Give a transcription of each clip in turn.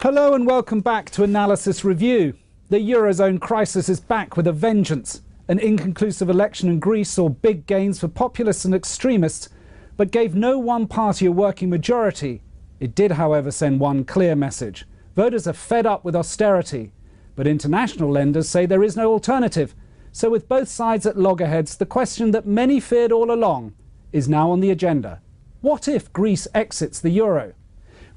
Hello and welcome back to Analysis Review. The Eurozone crisis is back with a vengeance. An inconclusive election in Greece saw big gains for populists and extremists, but gave no one party a working majority. It did, however, send one clear message. Voters are fed up with austerity, but international lenders say there is no alternative. So with both sides at loggerheads, the question that many feared all along is now on the agenda. What if Greece exits the euro?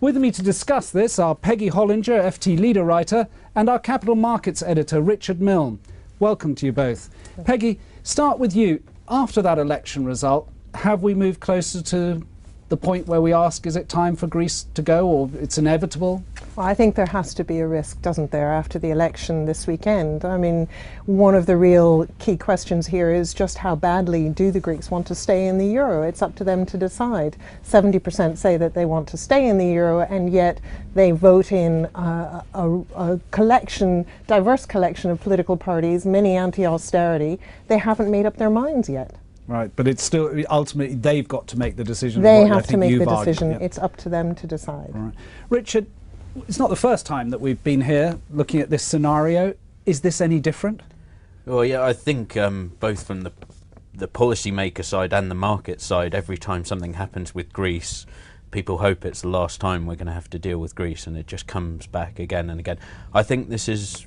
With me to discuss this are Peggy Hollinger, FT leader writer, and our capital markets editor, Richard Milne. Welcome to you both. Peggy, start with you. After that election result, have we moved closer to the point where we ask, is it time for Greece to go, or it's inevitable? Well, I think there has to be a risk, doesn't there, after the election this weekend? I mean, one of the real key questions here is just how badly do the Greeks want to stay in the euro? It's up to them to decide. 70% say that they want to stay in the euro, and yet they vote in a collection, diverse collection of political parties, many anti-austerity. They haven't made up their minds yet. Right, but it's still, ultimately, they've got to make the decision. They have to make the decision. Yep. It's up to them to decide. Right. Richard, it's not the first time that we've been here looking at this scenario. Is this any different? Well, yeah, I think both from the policymaker side and the market side, every time something happens with Greece, people hope it's the last time we're going to have to deal with Greece, and it just comes back again and again. I think it is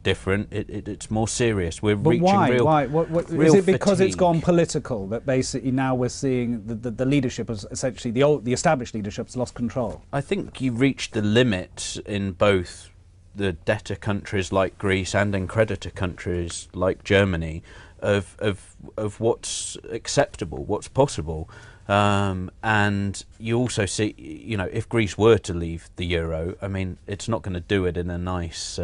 different. It's more serious. We're but reaching why? real. Why? What is it? Because fatigue. It's gone political that basically now we're seeing the leadership has essentially the established leadership's lost control. I think you reached the limit in both the debtor countries like Greece and in creditor countries like Germany of what's acceptable, what's possible. And you also see, you know, if Greece were to leave the euro, I mean, it's not going to do it in a nice,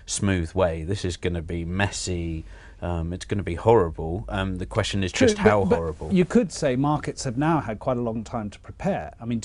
smooth way. This is going to be messy. It's going to be horrible. The question is just how horrible. You could say markets have now had quite a long time to prepare. I mean,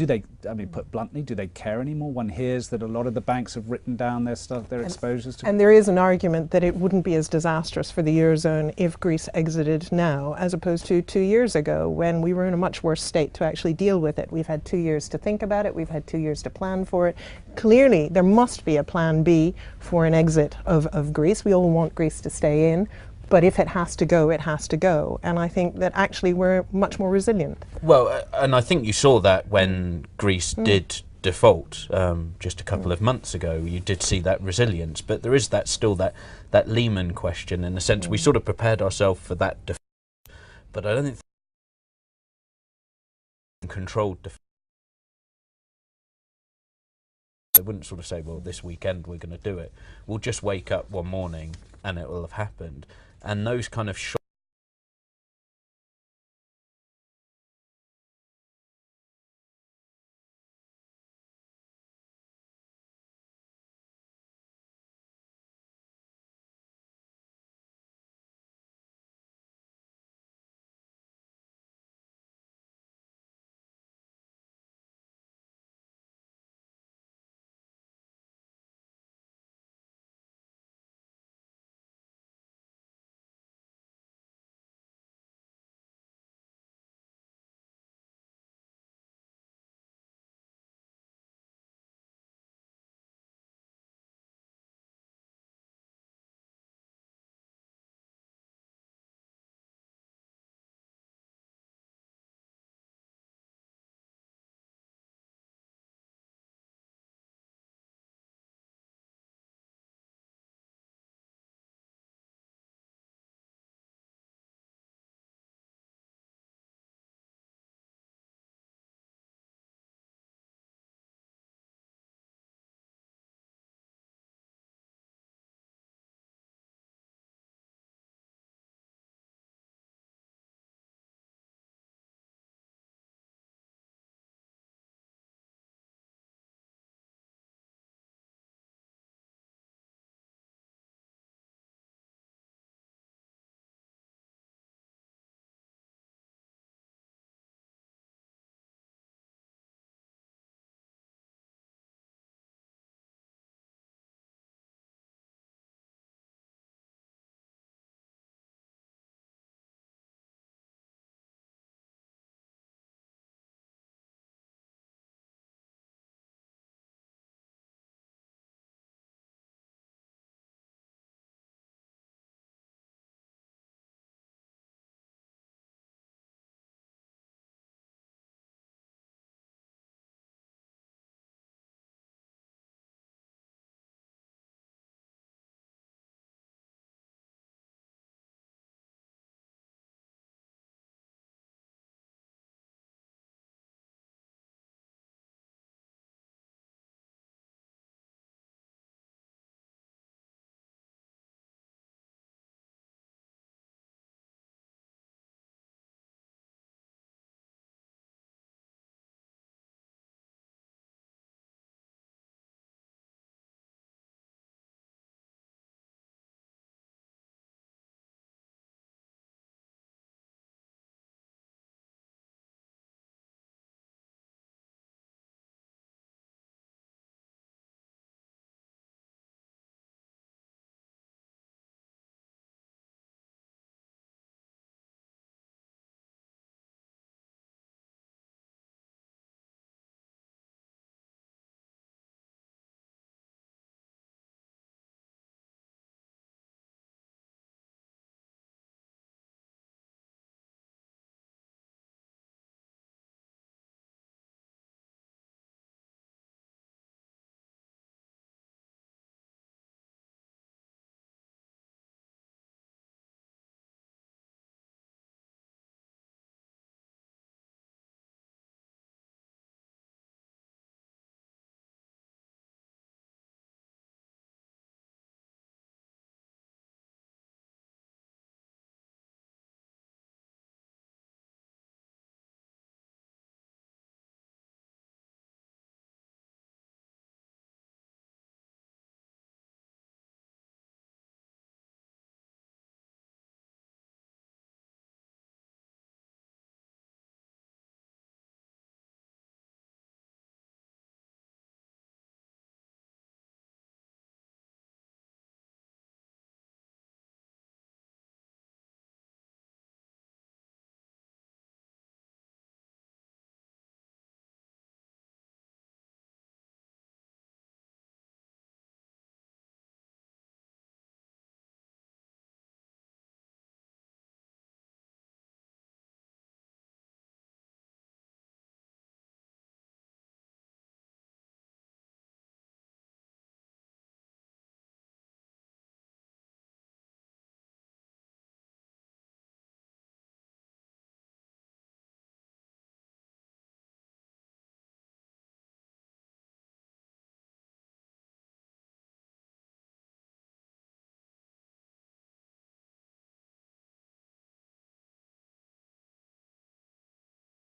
put bluntly, do they care anymore? One hears that a lot of the banks have written down their stuff, their exposures to. And there is an argument that it wouldn't be as disastrous for the Eurozone if Greece exited now, as opposed to 2 years ago, when we were in a much worse state to actually deal with it. We've had 2 years to think about it. We've had 2 years to plan for it. Clearly, there must be a plan B for an exit of Greece. We all want Greece to stay in. But if it has to go, it has to go. And I think that actually we're much more resilient. Well, and I think you saw that when Greece did default just a couple of months ago. You did see that resilience. But there is still that Lehman question, in the sense we sort of prepared ourselves for that default. But I don't think controlled default. They wouldn't sort of say, well, this weekend we're going to do it. We'll just wake up one morning and it will have happened. And those kind of shocks